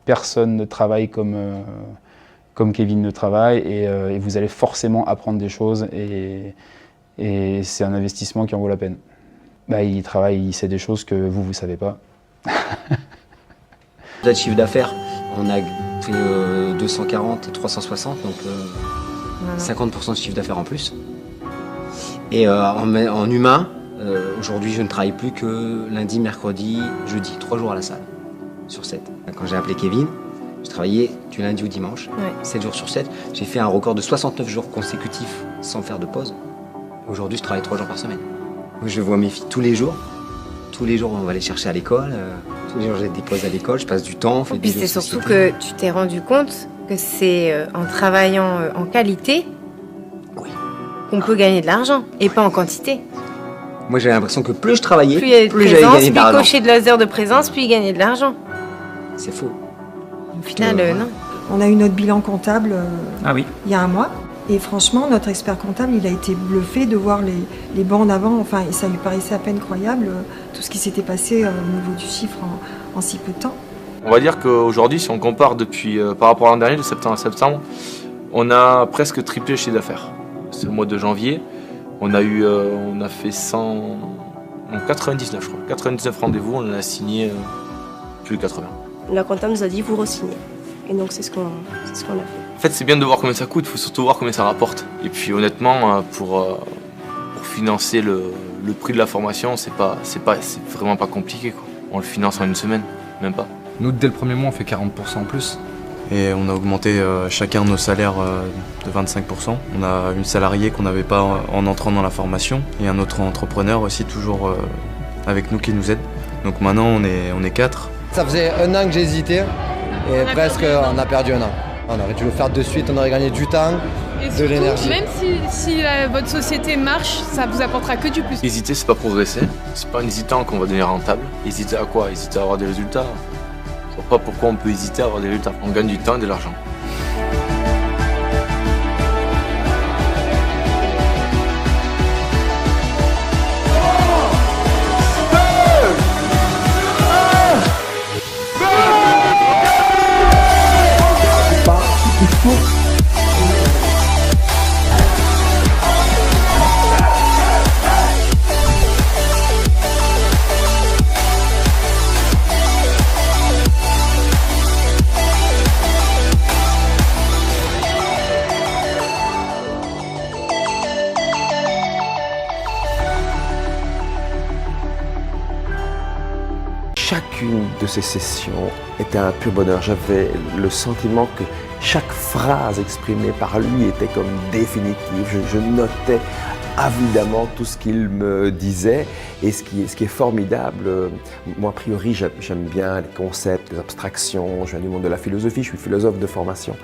personne ne travaille comme Kevin ne travaille et vous allez forcément apprendre des choses et c'est un investissement qui en vaut la peine. Bah, il travaille, il sait des choses que vous ne savez pas. De chiffre d'affaires, on a fait 240 et 360, donc 50% de chiffre d'affaires en plus. Et en humain, aujourd'hui je ne travaille plus que lundi, mercredi, jeudi, 3 jours à la salle, sur 7. Quand j'ai appelé Kevin, je travaillais du lundi au dimanche, 7 jours sur 7. J'ai fait un record de 69 jours consécutifs sans faire de pause. Aujourd'hui je travaille 3 jours par semaine. Je vois mes filles tous les jours. Tous les jours on va les chercher à l'école. Tous les jours j'ai des pauses à l'école, je passe du temps. On fait puis c'est surtout que tu t'es rendu compte que c'est en travaillant en qualité qu'on peut gagner de l'argent et pas en quantité. Moi j'avais l'impression que plus je travaillais, plus il y avait de plus j'allais présence, gagner de plus l'argent. cocher de heures de présence, plus il gagnait de l'argent. C'est faux. Au final, non. On a eu notre bilan comptable il y a un mois. Et franchement, notre expert comptable, il a été bluffé de voir les bancs d'avant. Enfin, ça lui paraissait à peine croyable, tout ce qui s'était passé au niveau du chiffre en si peu de temps. On va dire qu'aujourd'hui, si on compare depuis, par rapport à l'an dernier, de septembre à septembre, on a presque triplé le chiffre d'affaires. C'est le mois de janvier. On a fait 99, je crois. 99 rendez-vous, on en a signé plus de 80. La comptable nous a dit vous re-signez. Et donc c'est ce qu'on a fait. En fait, c'est bien de voir combien ça coûte, il faut surtout voir combien ça rapporte. Et puis honnêtement, pour financer le prix de la formation, c'est vraiment pas compliqué, quoi. On le finance en une semaine, même pas. Nous, dès le premier mois, on fait 40% en plus. Et on a augmenté chacun nos salaires de 25%. On a une salariée qu'on n'avait pas en entrant dans la formation et un autre entrepreneur aussi toujours avec nous qui nous aide. Donc maintenant on est 4. Ça faisait 1 an que j'hésitais et presque on a perdu 1 an. On aurait dû le faire de suite, on aurait gagné du temps, de l'énergie. Même si votre société marche, ça vous apportera que du plus. Hésiter, c'est pas progresser. C'est pas en hésitant qu'on va devenir rentable. Hésiter à quoi? Hésiter à avoir des résultats. Je vois pas pourquoi on peut hésiter à avoir des résultats. On gagne du temps et de l'argent. Chacune de ces sessions était un pur bonheur. J'avais le sentiment que chaque phrase exprimée par lui était comme définitive. Je notais avidemment tout ce qu'il me disait. Et ce qui est formidable, moi a priori j'aime bien les concepts, les abstractions, je viens du monde de la philosophie, je suis philosophe de formation.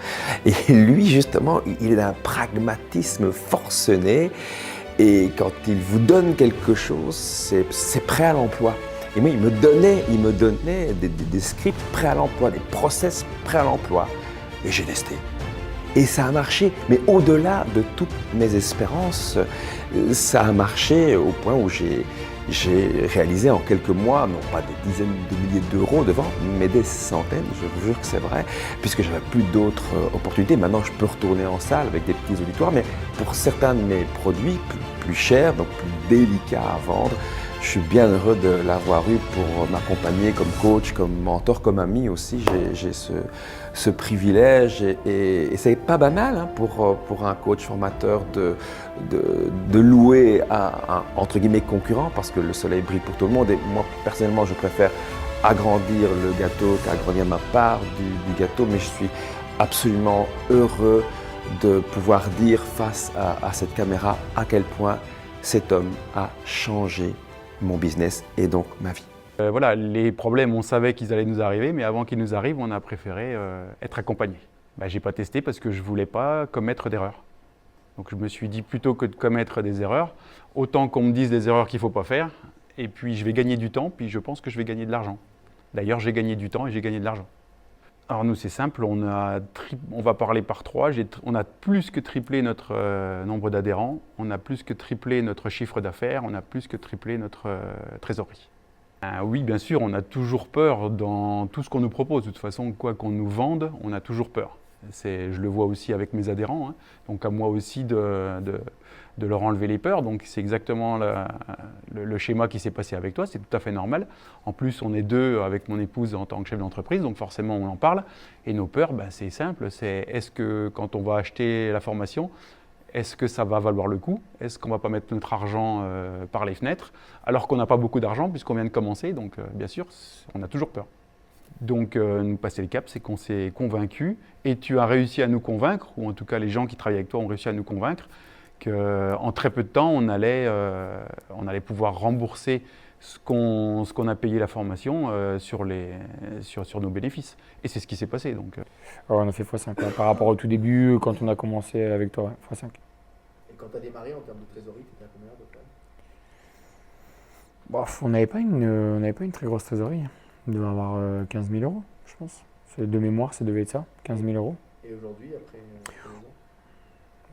Et lui justement, il est d'un pragmatisme forcené. Et quand il vous donne quelque chose, c'est prêt à l'emploi. Et moi, il me donnait des scripts prêts à l'emploi, des process prêts à l'emploi. Et j'ai testé. Et ça a marché. Mais au-delà de toutes mes espérances, ça a marché au point où j'ai réalisé en quelques mois, non pas des dizaines de milliers d'euros de vente, mais des centaines, je vous jure que c'est vrai, puisque j'avais plus d'autres opportunités. Maintenant, je peux retourner en salle avec des petits auditoires, mais pour certains de mes produits plus chers, donc plus délicats à vendre, je suis bien heureux de l'avoir eu pour m'accompagner comme coach, comme mentor, comme ami aussi. J'ai ce privilège et c'est pas banal hein, pour un coach formateur de louer à entre guillemets concurrent parce que le soleil brille pour tout le monde et moi personnellement je préfère agrandir le gâteau qu'agrandir ma part du gâteau, mais je suis absolument heureux de pouvoir dire face à cette caméra à quel point cet homme a changé mon business et donc ma vie. Voilà, les problèmes, on savait qu'ils allaient nous arriver, mais avant qu'ils nous arrivent, on a préféré être accompagné. J'ai pas testé parce que je voulais pas commettre d'erreurs. Donc je me suis dit plutôt que de commettre des erreurs, autant qu'on me dise des erreurs qu'il faut pas faire, et puis je vais gagner du temps, puis je pense que je vais gagner de l'argent. D'ailleurs, j'ai gagné du temps et j'ai gagné de l'argent. Alors nous, c'est simple, on va parler par 3, on a plus que triplé notre nombre d'adhérents, on a plus que triplé notre chiffre d'affaires, on a plus que triplé notre trésorerie. Oui, bien sûr, on a toujours peur dans tout ce qu'on nous propose. De toute façon, quoi qu'on nous vende, on a toujours peur. Je le vois aussi avec mes adhérents, hein. Donc à moi aussi de leur enlever les peurs. Donc c'est exactement le schéma qui s'est passé avec toi, c'est tout à fait normal. En plus, on est deux avec mon épouse en tant que chef d'entreprise, donc forcément on en parle. Et nos peurs, c'est simple, c'est est-ce que quand on va acheter la formation, est-ce que ça va valoir le coup? Est-ce qu'on ne va pas mettre notre argent par les fenêtres? Alors qu'on n'a pas beaucoup d'argent puisqu'on vient de commencer, donc bien sûr, on a toujours peur. Donc nous passer le cap, c'est qu'on s'est convaincus et tu as réussi à nous convaincre, ou en tout cas les gens qui travaillent avec toi ont réussi à nous convaincre qu'en très peu de temps, on allait pouvoir rembourser ce qu'on a payé la formation sur nos bénéfices. Et c'est ce qui s'est passé. Donc. Alors, on a fait x5 par rapport au tout début, quand on a commencé avec toi, x5. Et quand tu as démarré en termes de trésorerie, tu étais à combien de temps? On n'avait pas une très grosse trésorerie. On devait avoir 15 000 euros, je pense. De mémoire, ça devait être ça, 15 000 euros. Et aujourd'hui, après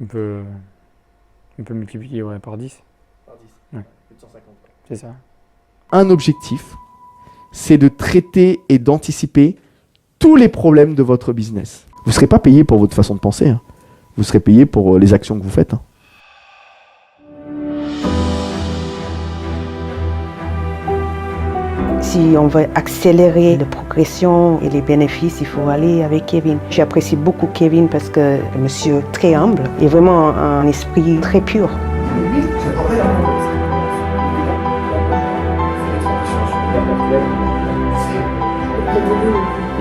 2 ans on peut multiplier par 10. Par 10, ouais. Plus de 150. C'est ça. Un objectif, c'est de traiter et d'anticiper tous les problèmes de votre business. Vous ne serez pas payé pour votre façon de penser, hein. Vous serez payé pour les actions que vous faites, hein. Si on veut accélérer la progression et les bénéfices, il faut aller avec Kevin. J'apprécie beaucoup Kevin parce que c'est un monsieur très humble et vraiment un esprit très pur.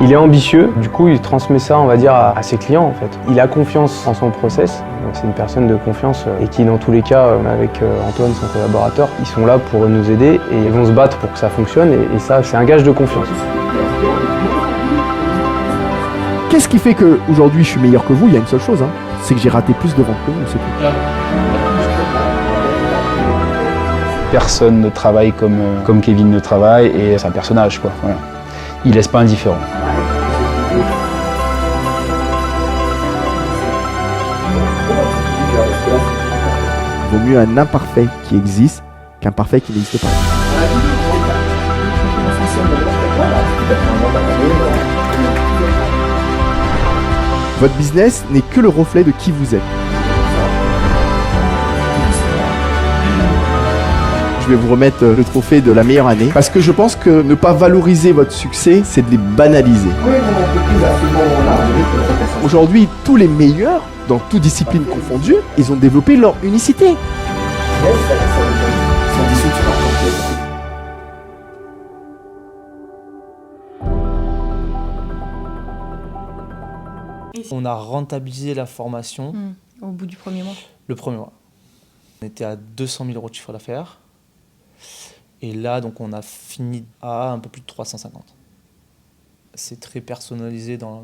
Il est ambitieux, du coup il transmet ça, on va dire, à ses clients en fait. Il a confiance en son process, donc c'est une personne de confiance et qui dans tous les cas, avec Antoine, son collaborateur, ils sont là pour nous aider et ils vont se battre pour que ça fonctionne et ça c'est un gage de confiance. Qu'est-ce qui fait qu'aujourd'hui je suis meilleur que vous? Il y a une seule chose, hein, c'est que j'ai raté plus de ventes que vous, c'est tout. Personne ne travaille comme Kevin ne travaille et c'est un personnage quoi. Voilà. Il laisse pas indifférent. Il vaut mieux un imparfait qui existe qu'un parfait qui n'existe pas. Votre business n'est que le reflet de qui vous êtes. Je vais vous remettre le trophée de la meilleure année parce que je pense que ne pas valoriser votre succès, c'est de les banaliser. Aujourd'hui, tous les meilleurs, dans toute discipline confondue, ils ont développé leur unicité. On a rentabilisé la formation. Au bout du premier mois. Le premier mois. On était à 200 000 euros de chiffre d'affaires. Et là, donc, on a fini à un peu plus de 350. C'est très personnalisé dans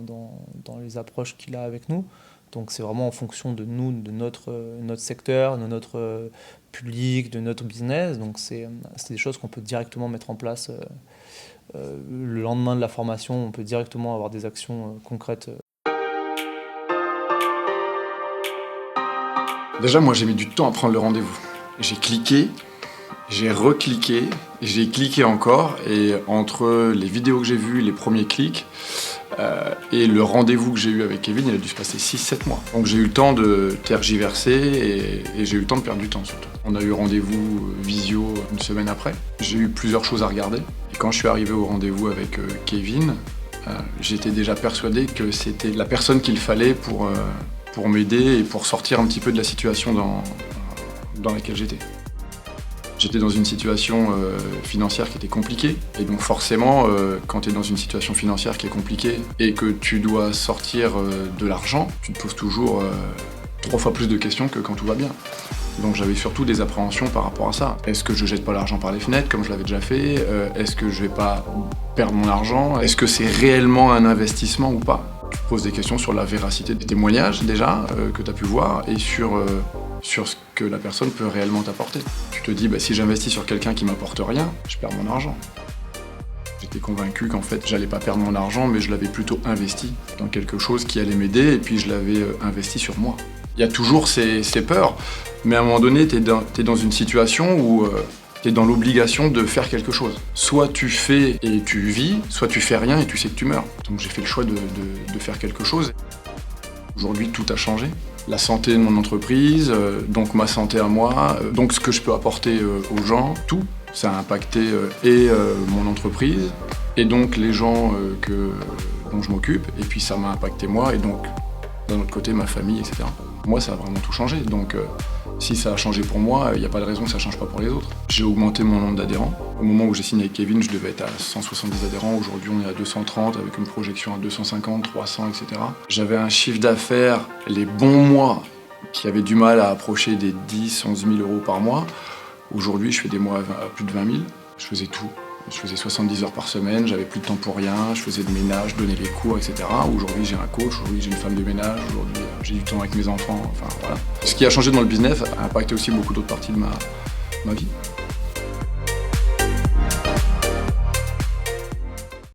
les approches qu'il a avec nous. Donc, c'est vraiment en fonction de nous, de notre secteur, de notre public, de notre business. Donc, c'est des choses qu'on peut directement mettre en place. Le lendemain de la formation, on peut directement avoir des actions concrètes. Déjà, moi, j'ai mis du temps à prendre le rendez-vous. J'ai cliqué. J'ai recliqué, j'ai cliqué encore et entre les vidéos que j'ai vues, les premiers clics et le rendez-vous que j'ai eu avec Kevin, il a dû se passer 6-7 mois. Donc j'ai eu le temps de tergiverser et j'ai eu le temps de perdre du temps surtout. On a eu rendez-vous visio une semaine après. J'ai eu plusieurs choses à regarder et quand je suis arrivé au rendez-vous avec Kevin, j'étais déjà persuadé que c'était la personne qu'il fallait pour m'aider et pour sortir un petit peu de la situation dans laquelle j'étais. J'étais dans une situation financière qui était compliquée. Et donc forcément, quand tu es dans une situation financière qui est compliquée et que tu dois sortir de l'argent, tu te poses toujours 3 fois plus de questions que quand tout va bien. Donc j'avais surtout des appréhensions par rapport à ça. Est-ce que je jette pas l'argent par les fenêtres comme je l'avais déjà fait? Est-ce que je vais pas perdre mon argent? Est-ce que c'est réellement un investissement ou pas? Tu te poses des questions sur la véracité des témoignages déjà que tu as pu voir et sur ce que la personne peut réellement t'apporter. Tu te dis, si j'investis sur quelqu'un qui m'apporte rien, je perds mon argent. J'étais convaincu qu'en fait, j'allais pas perdre mon argent, mais je l'avais plutôt investi dans quelque chose qui allait m'aider, et puis je l'avais investi sur moi. Il y a toujours ces peurs, mais à un moment donné, t'es dans une situation où Tu es dans l'obligation de faire quelque chose. Soit tu fais et tu vis, soit tu fais rien et tu sais que tu meurs. Donc j'ai fait le choix de faire quelque chose. Aujourd'hui, tout a changé. La santé de mon entreprise, donc ma santé à moi, donc ce que je peux apporter aux gens, tout. Ça a impacté mon entreprise et donc les gens dont je m'occupe. Et puis ça m'a impacté moi et donc d'un autre côté ma famille, etc. Moi, ça a vraiment tout changé. Donc si ça a changé pour moi, il n'y a pas de raison que ça ne change pas pour les autres. J'ai augmenté mon nombre d'adhérents. Au moment où j'ai signé avec Kevin, je devais être à 170 adhérents. Aujourd'hui, on est à 230 avec une projection à 250, 300, etc. J'avais un chiffre d'affaires, les bons mois, qui avaient du mal à approcher des 10, 11 000 euros par mois. Aujourd'hui, je fais des mois à plus de 20 000. Je faisais tout. Je faisais 70 heures par semaine, j'avais plus de temps pour rien, je faisais de ménage, je donnais les cours, etc. Aujourd'hui, j'ai un coach, aujourd'hui, j'ai une femme de ménage, aujourd'hui, j'ai du temps avec mes enfants, enfin voilà. Ce qui a changé dans le business a impacté aussi beaucoup d'autres parties de ma vie.